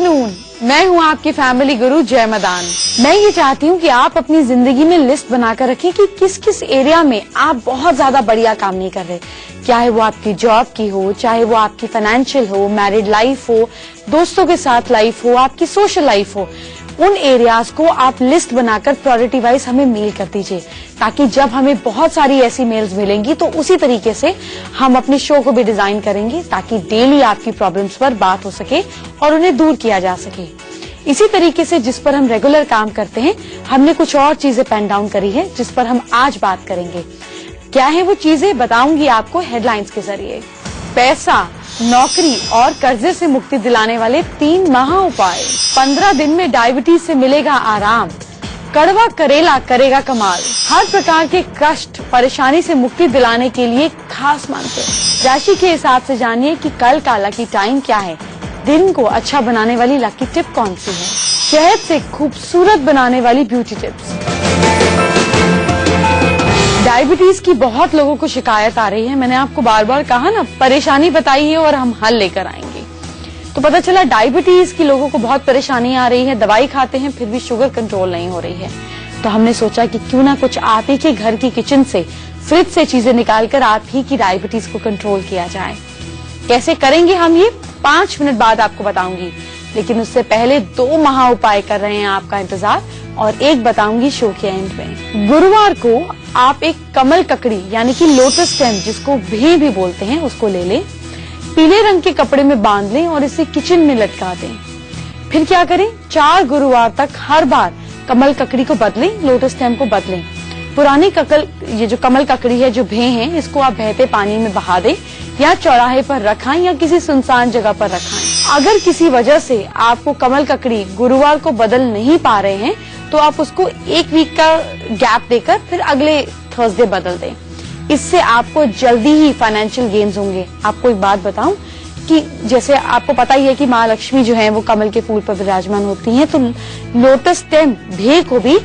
Afternoon, मैं हूं आपकी फैमिली गुरु जय मदान। मैं ये चाहती हूं कि आप अपनी जिंदगी में लिस्ट बनाकर रखें कि किस किस एरिया में आप बहुत ज्यादा बढ़िया काम नहीं कर रहे। क्या है वो आपकी जॉब की हो, चाहे वो आपकी फाइनेंशियल हो, मैरिड लाइफ हो, दोस्तों के साथ लाइफ हो, आपकी सोशल लाइफ हो, उन एरियाज को आप लिस्ट बनाकर प्रायोरिटी वाइज हमें मेल कर दीजिए, ताकि जब हमें बहुत सारी ऐसी मेल्स मिलेंगी तो उसी तरीके से हम अपने शो को भी डिजाइन करेंगे, ताकि डेली आपकी प्रॉब्लम्स पर बात हो सके और उन्हें दूर किया जा सके। इसी तरीके से जिस पर हम रेगुलर काम करते हैं, हमने कुछ और चीजें पेन डाउन करी है जिस पर हम आज बात करेंगे। क्या है वो चीजें, बताऊंगी आपको हेडलाइंस के जरिए। पैसा, नौकरी और कर्जे से मुक्ति दिलाने वाले 3 महा उपाय। 15 दिन में डायबिटीज से मिलेगा आराम। कड़वा करेला करेगा कमाल। हर प्रकार के कष्ट परेशानी से मुक्ति दिलाने के लिए खास मंत्र। राशि के हिसाब से जानिए कि कल का लकी टाइम क्या है। दिन को अच्छा बनाने वाली लकी टिप कौन सी है। शहद से खूबसूरत बनाने वाली ब्यूटी टिप्स। डायबिटीज की बहुत लोगों को शिकायत आ रही है। मैंने आपको बार बार कहा ना, परेशानी बताइए और हम हल लेकर आएंगे। तो पता चला डायबिटीज की लोगों को बहुत परेशानी आ रही है, दवाई खाते हैं फिर भी शुगर कंट्रोल नहीं हो रही है। तो हमने सोचा कि क्यों ना कुछ आप ही के घर की किचन से, फ्रिज से चीजें निकालकर आप ही की डायबिटीज को कंट्रोल किया जाए। कैसे करेंगे हम ये 5 मिनट बाद आपको बताऊंगी, लेकिन उससे पहले 2 महा उपाय कर रहे हैं आपका इंतजार, और एक बताऊंगी शो के एंड में। गुरुवार को आप एक कमल ककड़ी यानी कि लोटस स्टेम, जिसको भे भी बोलते हैं, उसको ले लें, पीले रंग के कपड़े में बांध लें और इसे किचन में लटका दें। फिर क्या करें, 4 गुरुवार तक हर बार कमल ककड़ी को बदलें, लोटस स्टेम को बदलें। पुरानी ये जो कमल ककड़ी है, जो भे हैं, इसको आप बहते पानी में बहा दें या चौराहे पर रखाएं या किसी सुनसान जगह पर रखाएं। अगर किसी वजह से आपको कमल ककड़ी गुरुवार को बदल नहीं पा रहे हैं, तो आप उसको 1 वीक का गैप देकर फिर अगले थर्सडे बदल दें। इससे आपको जल्दी ही फाइनेंशियल गेन्स होंगे। आपको एक बात बताऊं कि जैसे आपको पता ही है कि माँ लक्ष्मी जो है वो कमल के फूल पर विराजमान होती हैं, तो लोटस स्टेम भे को भी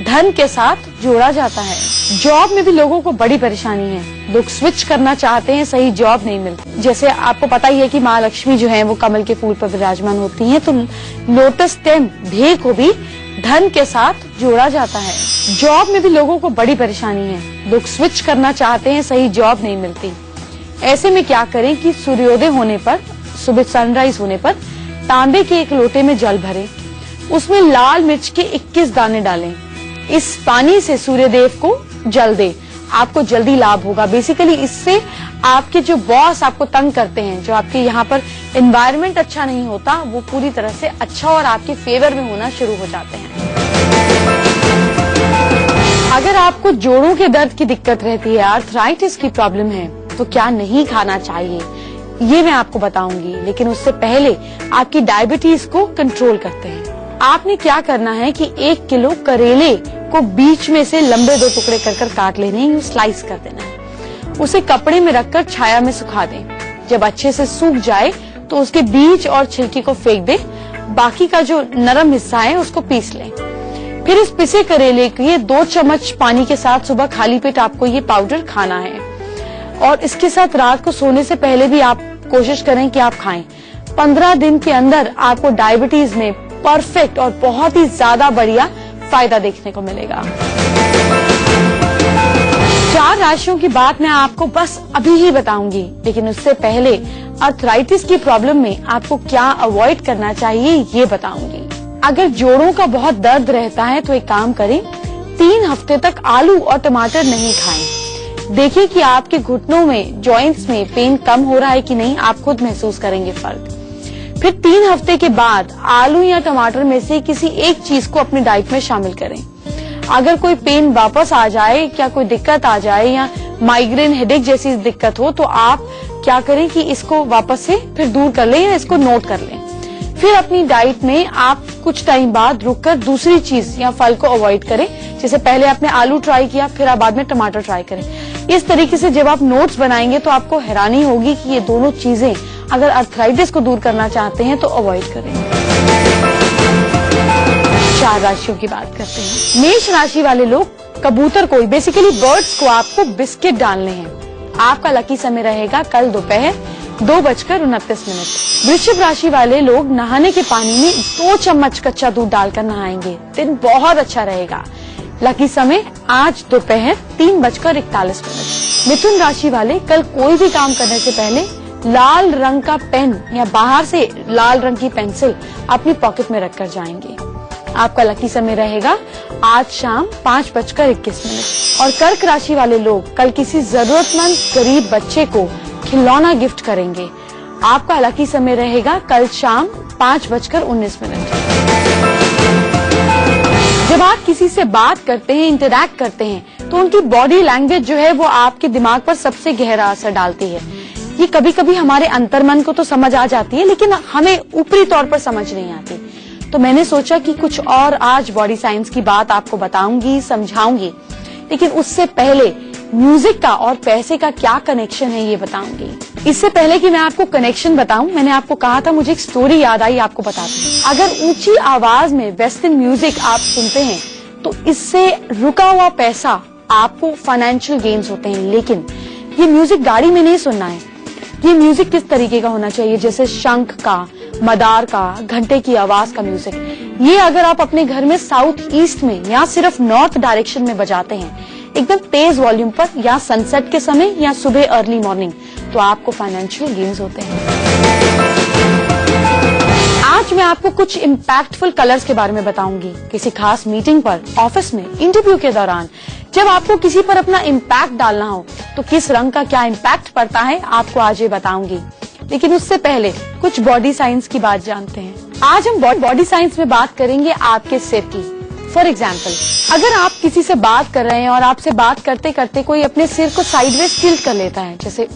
धन के साथ जोड़ा जाता है। जॉब में भी लोगों को बड़ी परेशानी है। लोग स्विच करना चाहते हैं, सही जॉब नहीं मिलती। जैसे आपको पता ही है कि माँ लक्ष्मी जो है वो कमल के फूल पर विराजमान होती हैं, तो लोटस स्टेम भे को भी धन के साथ जोड़ा जाता है। जॉब में भी लोगों को बड़ी परेशानी है। लोग स्विच करना चाहते हैं, सही जॉब नहीं मिलती। ऐसे में क्या करें कि सूर्योदय होने पर, सुबह सनराइज होने पर, तांबे के एक लोटे में जल भरें, उसमें लाल मिर्च के 21 दाने डालें। इस पानी से सूर्यदेव को जल दें, आपको जल्दी लाभ होगा। बेसिकली इससे आपके जो बॉस आपको तंग करते हैं, जो आपके यहाँ पर एनवायरनमेंट अच्छा नहीं होता, वो पूरी तरह से अच्छा और आपके फेवर में होना शुरू हो जाते हैं। अगर आपको जोड़ों के दर्द की दिक्कत रहती है, आर्थराइटिस की प्रॉब्लम है, तो क्या नहीं खाना चाहिए, ये मैं आपको बताऊंगी। लेकिन उससे पहले आपकी डायबिटीज को कंट्रोल करते हैं। आपने क्या करना है कि 1 किलो करेले को बीच में से लंबे 2 टुकड़े कर काट लेने हैं, स्लाइस कर देना है। उसे कपड़े में रखकर छाया में सुखा दें। जब अच्छे से सूख जाए तो उसके बीज और छिलके को फेंक दें। बाकी का जो नरम हिस्सा है उसको पीस लें। फिर इस पिसे करेले के 2 चम्मच पानी के साथ सुबह खाली पेट आपको ये पाउडर खाना है, और इसके साथ रात को सोने से पहले भी आप कोशिश करें कि आप खाएं। 15 दिन के अंदर आपको डायबिटीज में परफेक्ट और बहुत ही ज्यादा बढ़िया फायदा देखने को मिलेगा। 4 राशियों की बात मैं आपको बस अभी ही बताऊंगी, लेकिन उससे पहले आर्थराइटिस की प्रॉब्लम में आपको क्या अवॉइड करना चाहिए ये बताऊंगी। अगर जोड़ों का बहुत दर्द रहता है तो एक काम करें, 3 हफ्ते तक आलू और टमाटर नहीं खाएं। देखिए कि आपके घुटनों में, जॉइंट्स में पेन कम हो रहा है कि नहीं, आप खुद महसूस करेंगे फर्क। फिर 3 हफ्ते के बाद आलू या टमाटर में से किसी एक चीज को अपनी डाइट में शामिल करें। अगर कोई पेन वापस आ जाए, क्या कोई दिक्कत आ जाए या माइग्रेन हेडेक जैसी दिक्कत हो, तो आप क्या करें कि इसको वापस से फिर दूर कर लें या इसको नोट कर लें। फिर अपनी डाइट में आप कुछ टाइम बाद रुककर दूसरी चीज या फल को अवॉइड करें। जैसे पहले आपने आलू ट्राई किया, फिर आप बाद में टमाटर ट्राई करें। इस तरीके से जब आप नोट्स बनाएंगे तो आपको हैरानी होगी कि ये दोनों चीजें अगर आर्थराइटिस को दूर करना चाहते हैं तो अवॉइड करें। 4 राशियों की बात करते हैं। मेष राशि वाले लोग, कबूतर को, बेसिकली बर्ड्स को आपको बिस्किट डालने हैं। आपका लकी समय रहेगा कल दोपहर 2:29। वृश्चिक राशि वाले लोग नहाने के पानी में 2 चम्मच कच्चा दूध डालकर नहाएंगे। दिन बहुत अच्छा रहेगा। लकी समय आज दोपहर 3:41। मिथुन राशि वाले कल कोई भी काम करने से पहले लाल रंग का पेन या बाहर से लाल रंग की पेंसिल अपनी पॉकेट में रखकर जाएंगे। आपका लकी समय रहेगा आज शाम 5:21। और कर्क राशि वाले लोग कल किसी जरूरतमंद गरीब बच्चे को खिलौना गिफ्ट करेंगे। आपका लकी समय रहेगा कल शाम 5:19। जब आप किसी से बात करते हैं, इंटरैक्ट करते हैं, तो उनकी बॉडी लैंग्वेज जो है वो आपके दिमाग पर सबसे गहरा असर डालती है। ये कभी कभी हमारे अंतर्मन को तो समझ आ जाती है, लेकिन हमें ऊपरी तौर पर समझ नहीं आती। तो मैंने सोचा कि कुछ और आज बॉडी साइंस की बात आपको बताऊंगी, समझाऊंगी, लेकिन उससे पहले म्यूजिक का और पैसे का क्या कनेक्शन है ये बताऊंगी। इससे पहले कि मैं आपको कनेक्शन बताऊं, मैंने आपको कहा था मुझे एक स्टोरी याद आई, आपको बताती हूँ। अगर ऊंची आवाज में वेस्टर्न म्यूजिक आप सुनते हैं तो इससे रुका हुआ पैसा आपको फाइनेंशियल गेन्स होते हैं, लेकिन ये म्यूजिक गाड़ी में नहीं सुनना है। ये म्यूजिक किस तरीके का होना चाहिए, जैसे शंख का, मदार का, घंटे की आवाज का म्यूजिक। ये अगर आप अपने घर में साउथ ईस्ट में या सिर्फ नॉर्थ डायरेक्शन में बजाते हैं एकदम तेज वॉल्यूम पर, या सनसेट के समय या सुबह अर्ली मॉर्निंग, तो आपको फाइनेंशियल गेन्स होते हैं। आज मैं आपको कुछ इम्पैक्टफुल कलर्स के बारे में बताऊंगी। किसी खास मीटिंग पर, ऑफिस में, इंटरव्यू के दौरान जब आपको किसी पर अपना इम्पैक्ट डालना हो तो किस रंग का क्या इम्पैक्ट पड़ता है आपको आज ये बताऊंगी। लेकिन उससे पहले कुछ बॉडी साइंस की बात जानते हैं। आज हम बॉडी साइंस में बात करेंगे आपके सिर की। फॉर एग्जाम्पल, अगर आप किसी से बात कर रहे हैं और आपसे बात करते करते कोई अपने सिर को साइडवेज टिल्ट कर लेता है, जैसे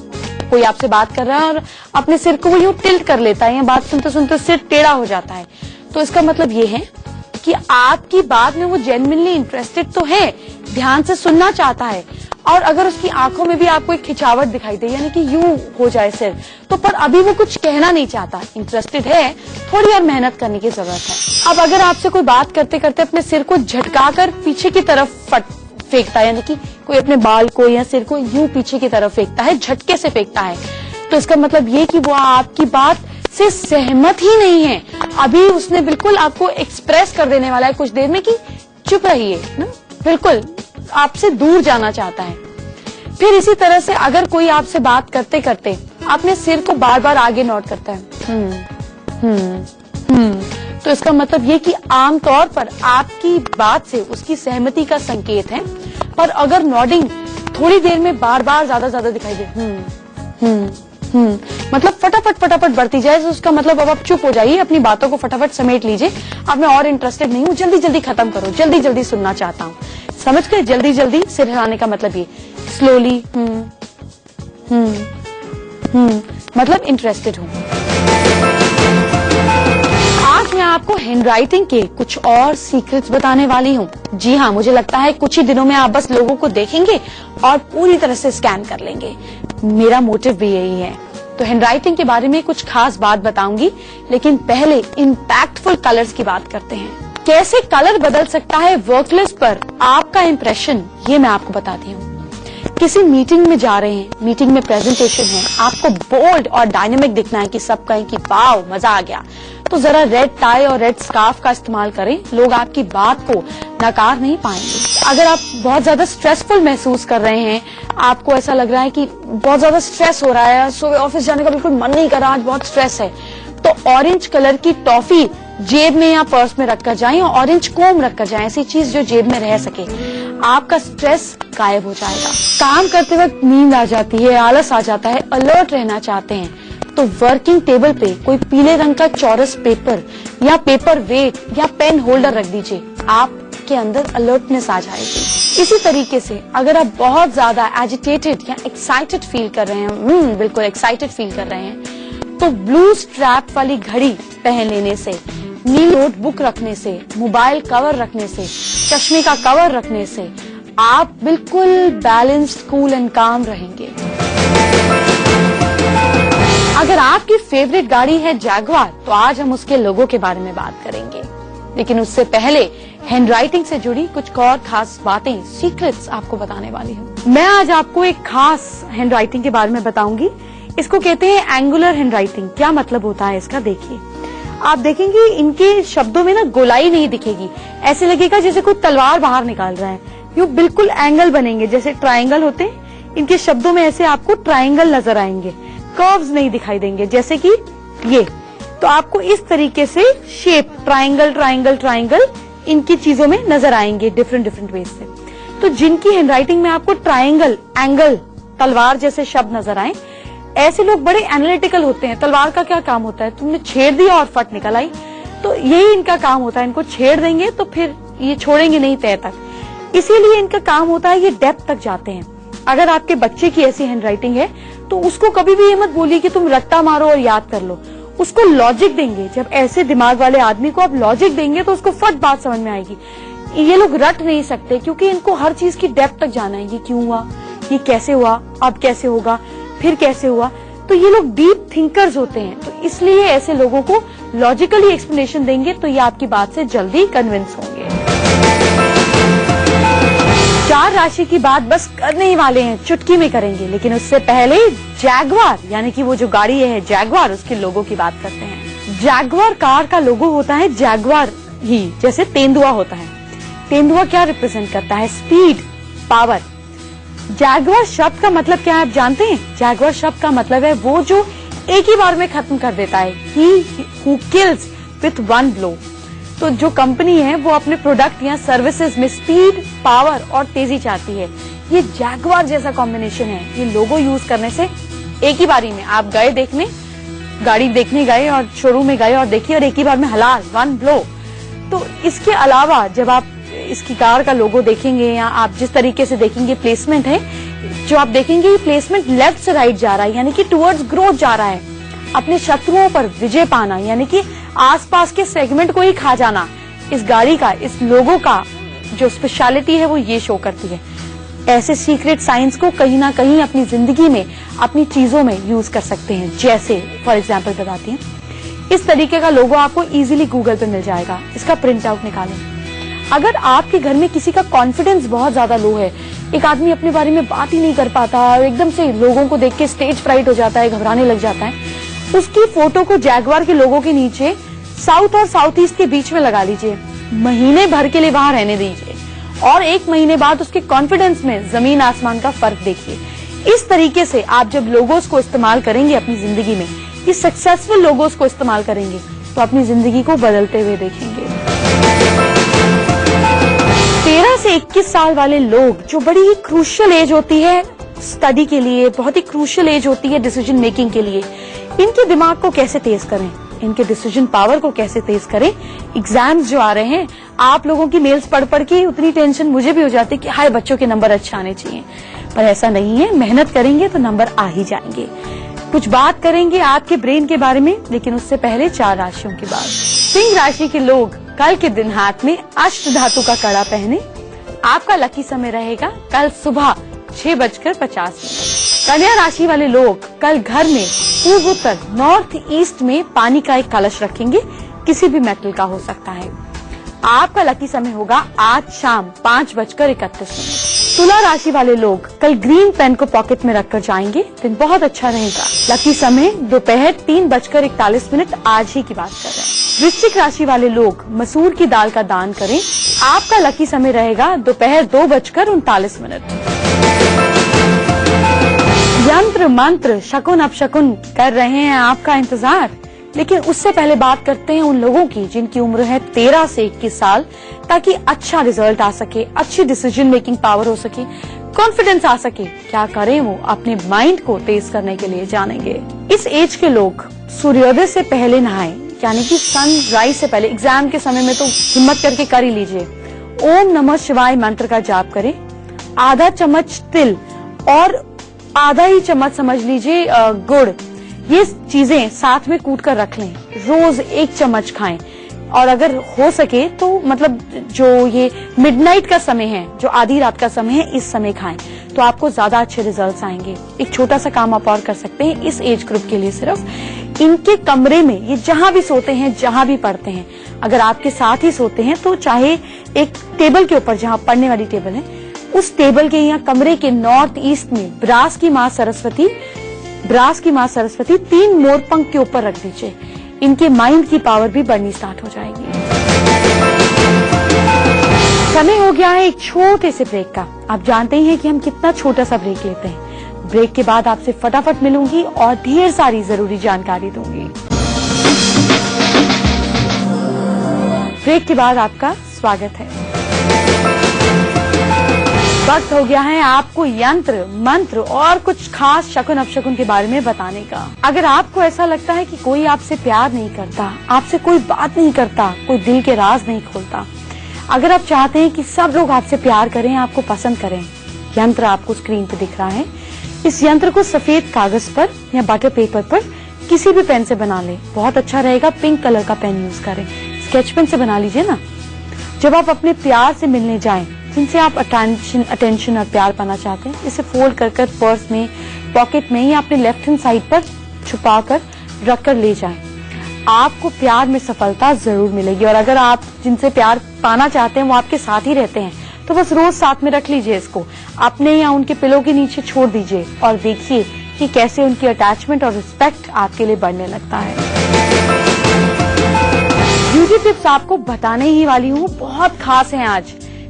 कोई आपसे बात कर रहा है और अपने सिर को वो यूं टिल्ट कर लेता है या बात सुनते सुनते सिर टेढ़ा हो जाता है, तो इसका मतलब ये है कि आपकी बात में वो जेन्युइनली इंटरेस्टेड तो है, ध्यान से सुनना चाहता है, और अगर उसकी आंखों में भी आपको एक खिंचावट दिखाई दे, यानी कि यूं हो जाए सिर, तो पर अभी वो कुछ कहना नहीं चाहता, इंटरेस्टेड है, थोड़ी और मेहनत करने की जरूरत है। अब अगर आपसे कोई बात करते करते अपने सिर को झटकाकर पीछे की तरफ फेंकता है, यानी कि कोई अपने बाल को या सिर को यूं पीछे की तरफ फेंकता है, झटके से फेंकता है, तो इसका मतलब ये कि वो आपकी बात से सहमत ही नहीं है। अभी उसने बिल्कुल आपको एक्सप्रेस कर देने वाला है कुछ देर में कि चुप रहिए ना, बिल्कुल आपसे दूर जाना चाहता है। फिर इसी तरह से अगर कोई आपसे बात करते करते अपने सिर को बार बार आगे नोट करता है, तो इसका मतलब ये कि आमतौर पर आपकी बात से उसकी सहमति का संकेत है। पर अगर नॉडिंग थोड़ी देर में बार बार ज्यादा दिखाई दे, मतलब फटाफट बढ़ती जाए, तो उसका मतलब अब आप चुप हो जाइए, अपनी बातों को फटाफट समेट लीजिए। अब मैं और इंटरेस्टेड नहीं हूँ, जल्दी खत्म करो, जल्दी सुनना चाहता हूँ। समझ गए? जल्दी सिर हिलाने का मतलब ये स्लोली, मतलब इंटरेस्टेड हूँ। आज मैं आपको हैंडराइटिंग के कुछ और सीक्रेट्स बताने वाली हूँ। जी हाँ, मुझे लगता है कुछ ही दिनों में आप बस लोगों को देखेंगे और पूरी तरह से स्कैन कर लेंगे। मेरा मोटिव भी यही है। तो हैंडराइटिंग के बारे में कुछ खास बात बताऊंगी, लेकिन पहले इम्पैक्टफुल कलर्स की बात करते हैं। कैसे कलर बदल सकता है वर्कप्लेस पर आपका इंप्रेशन, ये मैं आपको बताती हूँ। किसी मीटिंग में जा रहे हैं, मीटिंग में प्रेजेंटेशन है, आपको बोल्ड और डायनेमिक दिखना है कि सब कहें कि वाव मजा आ गया, तो जरा रेड टाई और रेड स्कार्फ का इस्तेमाल करें। लोग आपकी बात को नकार नहीं पाएंगे। अगर आप बहुत ज्यादा स्ट्रेसफुल महसूस कर रहे हैं, आपको ऐसा लग रहा है कि बहुत ज्यादा स्ट्रेस हो रहा है, सुबह ऑफिस जाने का बिल्कुल मन नहीं कर रहा, आज बहुत स्ट्रेस है, तो ऑरेंज कलर की टॉफी जेब में या पर्स में रखकर जाएं और ऑरेंज कोम रखकर जाएं, ऐसी चीज जो जेब में रह सके। आपका स्ट्रेस गायब हो जाएगा। काम करते वक्त नींद आ जाती है, आलस आ जाता है, अलर्ट रहना चाहते हैं, तो वर्किंग टेबल पे कोई पीले रंग का चौरस पेपर या पेपर वेट या पेन होल्डर रख दीजिए, आपके अंदर अलर्टनेस आ जाएगी। इसी तरीके से अगर आप बहुत ज्यादा एजिटेटेड या एक्साइटेड फील कर रहे हैं, बिल्कुल एक्साइटेड फील कर रहे हैं, तो ब्लू स्ट्रैप वाली घड़ी पहन लेने से, नीली नोटबुक रखने से, मोबाइल कवर रखने से, चश्मे का कवर रखने से आप बिल्कुल बैलेंस्ड, कूल एंड काम रहेंगे। अगर आपकी फेवरेट गाड़ी है जैगुआर, तो आज हम उसके लोगो के बारे में बात करेंगे, लेकिन उससे पहले हैंडराइटिंग से जुड़ी कुछ और खास बातें, सीक्रेट्स आपको बताने वाली हूँ। मैं आज आपको एक खास हैंडराइटिंग के बारे में बताऊंगी। इसको कहते हैं एंगुलर हैंडराइटिंग। क्या मतलब होता है इसका, देखिए आप देखेंगे इनके शब्दों में ना गोलाई नहीं दिखेगी, ऐसे लगेगा जैसे कोई तलवार बाहर निकाल रहा है। यूं बिल्कुल एंगल बनेंगे, जैसे ट्रायंगल होते हैं, इनके शब्दों में ऐसे आपको ट्रायंगल नजर आएंगे, कर्व्स नहीं दिखाई देंगे जैसे कि ये। तो आपको इस तरीके से शेप ट्रायंगल ट्रायंगल ट्रायंगल इनकी चीजों में नजर आएंगे डिफरेंट डिफरेंट वेज से। तो जिनकी हैंडराइटिंग में आपको ट्रायंगल, एंगल, तलवार जैसे शब्द नजर आए, ऐसे लोग बड़े एनालिटिकल होते हैं। तलवार का क्या काम होता है, तुमने छेड़ दिया और फट निकल आई, तो यही इनका काम होता है। इनको छेड़ देंगे तो फिर ये छोड़ेंगे नहीं तय तक, इसीलिए इनका काम होता है ये डेप्थ तक जाते हैं। अगर आपके बच्चे की ऐसी हैंडराइटिंग है तो उसको कभी भी ये मत बोलिए कि तुम रट्टा मारो और याद कर लो, उसको लॉजिक देंगे। जब ऐसे दिमाग वाले आदमी को आप लॉजिक देंगे तो उसको फट बात समझ में आएगी। ये लोग रट नहीं सकते क्योंकि इनको हर चीज की डेप्थ तक जाना है। ये क्यों हुआ, ये कैसे हुआ, अब कैसे होगा, फिर कैसे हुआ। तो ये लोग डीप थिंकर्स होते हैं, तो इसलिए ऐसे लोगों को लॉजिकली एक्सप्लेनेशन देंगे तो ये आपकी बात से जल्दी कन्विंस होंगे। 4 राशि की बात बस करने ही वाले हैं, चुटकी में करेंगे, लेकिन उससे पहले जैगवार यानी कि वो जो गाड़ी है जैगवार, उसके लोगो की बात करते हैं। जैगवार कार का लोगो होता है जैगवार ही, जैसे तेंदुआ होता है। तेंदुआ क्या रिप्रेजेंट करता है, स्पीड, पावर। जैगवार शब्द का मतलब क्या है आप जानते हैं? जैगवार शब्द का मतलब है वो जो एक ही बार में खत्म कर देता है, he who kills with one blow. तो जो कंपनी है वो अपने प्रोडक्ट या सर्विसेज में स्पीड, पावर और तेजी चाहती है। ये जैगवार जैसा कॉम्बिनेशन है। ये लोगो यूज करने से एक ही बारी में आप गए देखने, गाड़ी देखने गए और शोरूम में गए और देखिए और एक ही बार में हलाल, वन ब्लो। तो इसके अलावा जब आप इसकी कार का लोगो देखेंगे या आप जिस तरीके से देखेंगे प्लेसमेंट है, जो आप देखेंगे ये प्लेसमेंट लेफ्ट से राइट जा रहा है, यानी कि टुवर्ड्स ग्रोथ जा रहा है। अपने शत्रुओं पर विजय पाना, यानी कि आसपास के सेगमेंट को ही खा जाना। इस गाड़ी का, इस लोगो का जो स्पेशलिटी है वो ये शो करती है। ऐसे सीक्रेट साइंस को कहीं ना कहीं अपनी जिंदगी में, अपनी चीजों में यूज कर सकते हैं। जैसे फॉर एग्जाम्पल बताती हैं, इस तरीके का लोगो आपको इजीली गूगल पे मिल जाएगा। इसका प्रिंट आउट निकालें। अगर आपके घर में किसी का कॉन्फिडेंस बहुत ज्यादा लो है, एक आदमी अपने बारे में बात ही नहीं कर पाता और एकदम से लोगों को देख के स्टेज फ्राइट हो जाता है, घबराने लग जाता है, उसकी फोटो को जैगवार के लोगों के नीचे साउथ और साउथ ईस्ट के बीच में लगा लीजिए। महीने भर के लिए वहां रहने दीजिए और 1 महीने बाद उसके कॉन्फिडेंस में जमीन आसमान का फर्क देखिए। इस तरीके से आप जब लोगोस को इस्तेमाल करेंगे अपनी जिंदगी में, ये सक्सेसफुल लोगोस को इस्तेमाल करेंगे तो अपनी जिंदगी को बदलते हुए देखेंगे। 13 से 21 साल वाले लोग, जो बड़ी ही क्रूशियल एज होती है स्टडी के लिए, बहुत ही क्रूशियल एज होती है डिसीजन मेकिंग के लिए, इनके दिमाग को कैसे तेज करें, इनके डिसीजन पावर को कैसे तेज करें। एग्जाम्स जो आ रहे हैं, आप लोगों की मेल्स पढ़ पढ़ के उतनी टेंशन मुझे भी हो जाती है कि हाय बच्चों के नंबर अच्छे आने चाहिए, पर ऐसा नहीं है। मेहनत करेंगे तो नंबर आ ही जाएंगे। कुछ बात करेंगे आपके ब्रेन के बारे में, लेकिन उससे पहले 4 राशियों की बात। सिंह राशि के लोग कल के दिन हाथ में अष्ट धातु का कड़ा पहने। आपका लकी समय रहेगा कल सुबह 6:50। कन्या राशि वाले लोग कल घर में पूर्व उत्तर, नॉर्थ ईस्ट में पानी का एक कलश रखेंगे, किसी भी मेटल का हो सकता है। आपका लकी समय होगा आज शाम 5:31। तुला राशि वाले लोग कल ग्रीन पेन को पॉकेट में रखकर जाएंगे, दिन बहुत अच्छा रहेगा। लकी समय दोपहर 3:41। आज ही की बात कर रहे हैं। वृश्चिक राशि वाले लोग मसूर की दाल का दान करें। आपका लकी समय रहेगा दोपहर 2:39। यंत्र मंत्र शकुन अपशकुन कर रहे हैं आपका इंतजार, लेकिन उससे पहले बात करते हैं उन लोगों की जिनकी उम्र है 13 से 21 साल, ताकि अच्छा रिजल्ट आ सके, अच्छी डिसीजन मेकिंग पावर हो सके, कॉन्फिडेंस आ सके। क्या करें वो अपने माइंड को तेज करने के लिए जानेंगे। इस एज के लोग सूर्योदय से पहले नहाएं, यानी कि सनराइज से पहले। एग्जाम के समय में तो हिम्मत करके कर ही लीजिए। ओम नमः शिवाय मंत्र का जाप करें। आधा चम्मच तिल और आधा ही चम्मच समझ लीजिए गुड़, ये चीजें साथ में कूट कर रख लें। रोज 1 चम्मच खाएं और अगर हो सके तो मतलब जो ये मिडनाइट का समय है, जो आधी रात का समय है, इस समय खाएं तो आपको ज्यादा अच्छे रिजल्ट्स आएंगे। एक छोटा सा काम आप और कर सकते हैं इस एज ग्रुप के लिए। सिर्फ इनके कमरे में, ये जहां भी सोते हैं, जहां भी पढ़ते हैं, अगर आपके साथ ही सोते हैं तो चाहे एक टेबल के ऊपर, जहां पढ़ने वाली टेबल है, उस टेबल के या कमरे के नॉर्थ ईस्ट में ब्रास की माँ सरस्वती ब्रास की माँ सरस्वती 3 मोर पंख के ऊपर रख दीजिए, इनके माइंड की पावर भी बढ़नी स्टार्ट हो जाएगी। समय हो गया है एक छोटे से ब्रेक का। आप जानते ही हैं कि हम कितना छोटा सा ब्रेक लेते हैं। ब्रेक के बाद आपसे फटाफट मिलूंगी और ढेर सारी जरूरी जानकारी दूंगी। ब्रेक के बाद आपका स्वागत है। वक्त हो गया है आपको यंत्र, मंत्र और कुछ खास शकुन अपशकुन के बारे में बताने का। अगर आपको ऐसा लगता है कि कोई आपसे प्यार नहीं करता, आपसे कोई बात नहीं करता, कोई दिल के राज नहीं खोलता, अगर आप चाहते हैं कि सब लोग आपसे प्यार करें, आपको पसंद करें, यंत्र आपको स्क्रीन पे दिख रहा है। इस यंत्र को सफेद कागज पर या बटर पेपर पर किसी भी पेन से बना ले, बहुत अच्छा रहेगा। पिंक कलर का पेन यूज करें, स्केच पेन से बना लीजिए ना। जब आप अपने प्यार से मिलने जाएं, जिनसे आप अटेंशन और प्यार पाना चाहते हैं, इसे फोल्ड कर पर्स में, पॉकेट में या अपने लेफ्ट हैंड साइड पर छुपा कर रख कर ले जाएं। आपको प्यार में सफलता जरूर मिलेगी। और अगर आप जिनसे प्यार पाना चाहते हैं वो आपके साथ ही रहते हैं, तो बस रोज साथ में रख लीजिए इसको, अपने या उनके पिलो के नीचे छोड़ दीजिए और देखिए कि कैसे उनकी अटैचमेंट और रिस्पेक्ट आपके लिए बढ़ने लगता है। ब्यूटी टिप्स आपको बताने ही वाली हूँ, बहुत खास हैं आज,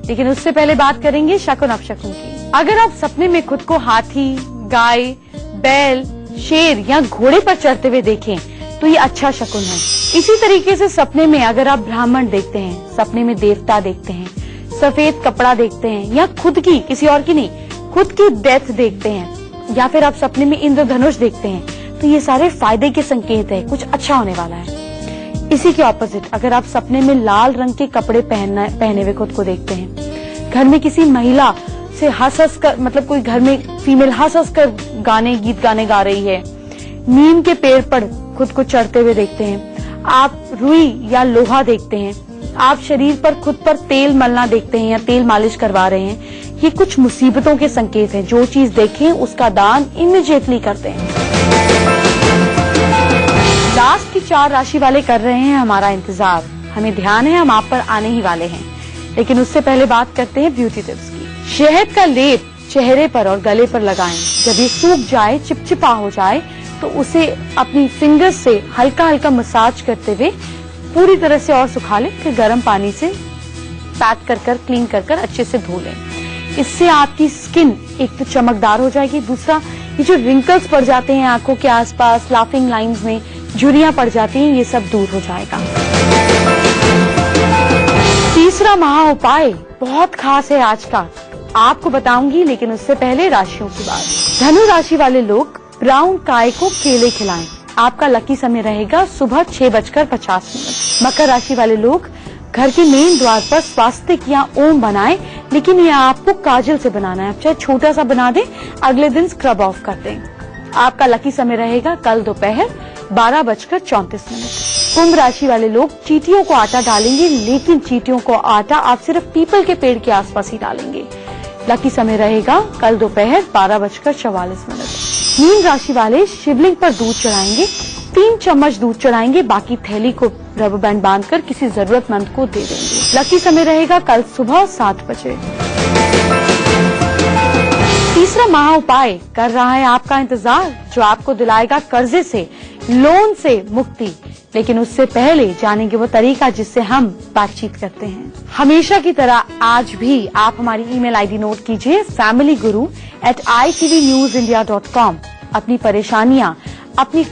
लेकिन उससे पहले बात करेंगे शकुन अपशकुन की। अगर आप सपने में खुद को हाथी, गाय, बैल, शेर या घोड़े पर चढ़ते हुए देखें तो ये अच्छा शकुन है। इसी तरीके से सपने में अगर आप ब्राह्मण देखते हैं, सपने में देवता देखते हैं, सफेद कपड़ा देखते हैं या खुद की, किसी और की नहीं, खुद की डेथ देखते हैं, या फिर आप सपने में इंद्रधनुष देखते हैं, तो ये सारे फायदे के संकेत है, कुछ अच्छा होने वाला है। इसी के ऑपोजिट अगर आप सपने में लाल रंग के कपड़े पहने हुए खुद को देखते हैं, घर में किसी महिला से हंस कर, मतलब कोई घर में फीमेल हंस कर गीत गाने गा रही है, नीम के पेड़ पर खुद को चढ़ते हुए देखते हैं, आप रुई या लोहा देखते हैं, आप शरीर पर खुद पर तेल मलना देखते हैं या तेल मालिश करवा रहे हैं, ये कुछ मुसीबतों के संकेत हैं। जो चीज देखें उसका दान इमीडिएटली करते हैं। लास्ट की 4 राशि वाले कर रहे हैं हमारा इंतजार, हमें ध्यान है हम आप पर आने ही वाले हैं, लेकिन उससे पहले बात करते हैं ब्यूटी टिप्स की। शहद का लेप चेहरे पर और गले पर लगाएं। जब ये सूख जाए, चिपचिपा हो जाए, तो उसे अपनी फिंगर्स से हल्का हल्का मसाज करते हुए पूरी तरह से और सुखा लें, फिर गर्म पानी से पैक कर क्लीन कर अच्छे से धो लें। इससे आपकी स्किन एक तो चमकदार हो जाएगी, दूसरा ये जो रिंकल्स पड़ जाते हैं आंखों के आसपास, लाफिंग लाइंस में झुर्रियां पड़ जाती हैं, ये सब दूर हो जाएगा। तीसरा महा उपाय बहुत खास है आज का, आपको बताऊंगी, लेकिन उससे पहले राशियों की बात। धनु राशि वाले लोग ब्राउन गाय को केले खिलाएं। आपका लकी समय रहेगा सुबह 6:50। मकर राशि वाले लोग घर के मेन द्वार पर स्वास्तिक या ओम बनाएं, लेकिन ये आपको काजल से बनाना है। आप चाहे छोटा सा बना दें, अगले दिन स्क्रब ऑफ कर दें। आपका लकी समय रहेगा कल दोपहर 12:34। कुंभ राशि वाले लोग चींटियों को आटा डालेंगे, लेकिन चींटियों को आटा आप सिर्फ पीपल के पेड़ के आसपास ही डालेंगे। लकी समय रहेगा कल दोपहर 12:44। मीन राशि वाले शिवलिंग पर दूध चढ़ाएंगे, 3 चम्मच दूध चढ़ाएंगे, बाकी थैली को रबर बैंड बांधकर किसी जरूरतमंद को दे देंगे। लकी समय रहेगा कल सुबह 7 बजे। तीसरा महा उपाय कर रहा है आपका इंतजार, जो आपको दिलाएगा कर्जे से, लोन से मुक्ति। लेकिन उससे पहले जानेंगे वो तरीका जिससे हम बातचीत करते हैं। हमेशा की तरह आज भी आप हमारी ईमेल आईडी नोट कीजिए, familyguru@itvnewsindia.com। अपनी परेशानियां, अपनी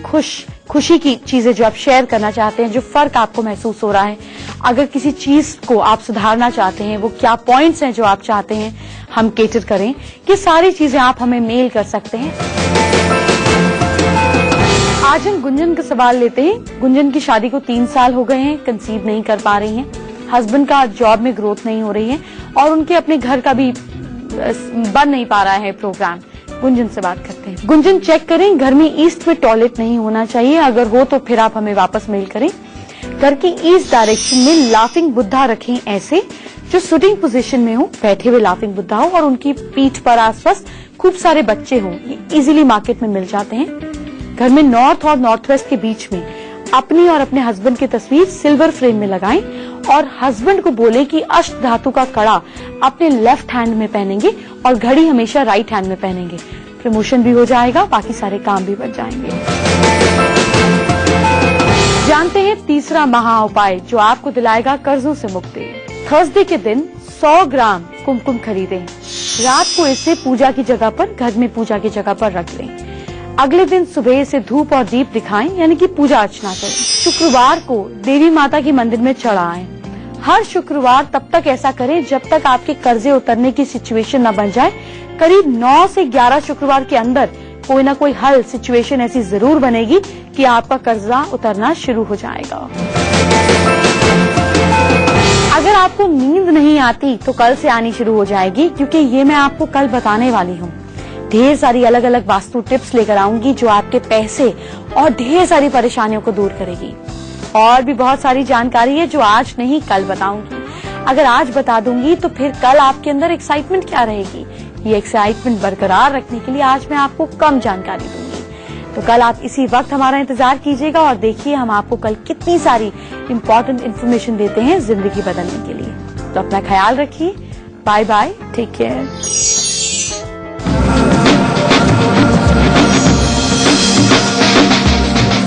खुशी की चीजें जो आप शेयर करना चाहते हैं, जो फर्क आपको महसूस हो रहा है, अगर किसी चीज को आप सुधारना चाहते हैं, वो क्या पॉइंट्स हैं जो आप चाहते हैं हम केटर करें, ये सारी चीजें आप हमें मेल कर सकते हैं। आज हम गुंजन का सवाल लेते हैं। गुंजन की शादी को 3 साल हो गए हैं, कंसीव नहीं कर पा रही हैं, हस्बैंड का जॉब में ग्रोथ नहीं हो रही है और उनके अपने घर का भी बन नहीं पा रहा है प्रोग्राम। गुंजन से बात करते हैं। गुंजन चेक करें, घर में ईस्ट में टॉयलेट नहीं होना चाहिए, अगर हो तो फिर आप हमें वापस मेल करें। घर की ईस्ट डायरेक्शन में लाफिंग बुद्धा रखें, ऐसे जो सिटिंग पोजीशन में हो, बैठे हुए लाफिंग बुद्धा हो और उनकी पीठ पर आसपास खूब सारे बच्चे हो। ये इजीली मार्केट में मिल जाते हैं। घर में नॉर्थ और नॉर्थ वेस्ट के बीच में अपनी और अपने हस्बैंड की तस्वीर सिल्वर फ्रेम में लगाएं और हस्बैंड को बोले कि अष्ट धातु का कड़ा अपने लेफ्ट हैंड में पहनेंगे और घड़ी हमेशा राइट हैंड में पहनेंगे। प्रमोशन भी हो जाएगा, बाकी सारे काम भी बच जाएंगे। जानते हैं तीसरा महा उपाय जो आपको दिलाएगा कर्जों से मुक्ति। थर्सडे के दिन 100 ग्राम कुमकुम खरीदें। रात को इसे पूजा की जगह पर, घर में पूजा की जगह पर रख लें। अगले दिन सुबह इसे धूप और दीप दिखाएं, यानी कि पूजा अर्चना करें। शुक्रवार को देवी माता की मंदिर में चढ़ाएं। हर शुक्रवार तब तक ऐसा करें जब तक आपके कर्जे उतरने की सिचुएशन न बन जाए। करीब 9 से 11 शुक्रवार के अंदर कोई ना कोई हल सिचुएशन ऐसी जरूर बनेगी कि आपका कर्जा उतरना शुरू हो जाएगा। अगर आपको नींद नहीं आती तो कल से आनी शुरू हो जाएगी, क्योंकि ये मैं आपको कल बताने वाली हूँ। ढेर सारी अलग अलग वास्तु टिप्स लेकर आऊंगी जो आपके पैसे और ढेर सारी परेशानियों को दूर करेगी। और भी बहुत सारी जानकारी है जो आज नहीं कल बताऊंगी। अगर आज बता दूंगी तो फिर कल आपके अंदर एक्साइटमेंट क्या रहेगी? ये एक्साइटमेंट बरकरार रखने के लिए आज मैं आपको कम जानकारी दूंगी। तो कल आप इसी वक्त हमारा इंतजार कीजिएगा और देखिए हम आपको कल कितनी सारी इंपॉर्टेंट इन्फॉर्मेशन देते हैं जिंदगी बदलने के लिए। तो अपना ख्याल रखिए। Bye bye, take care.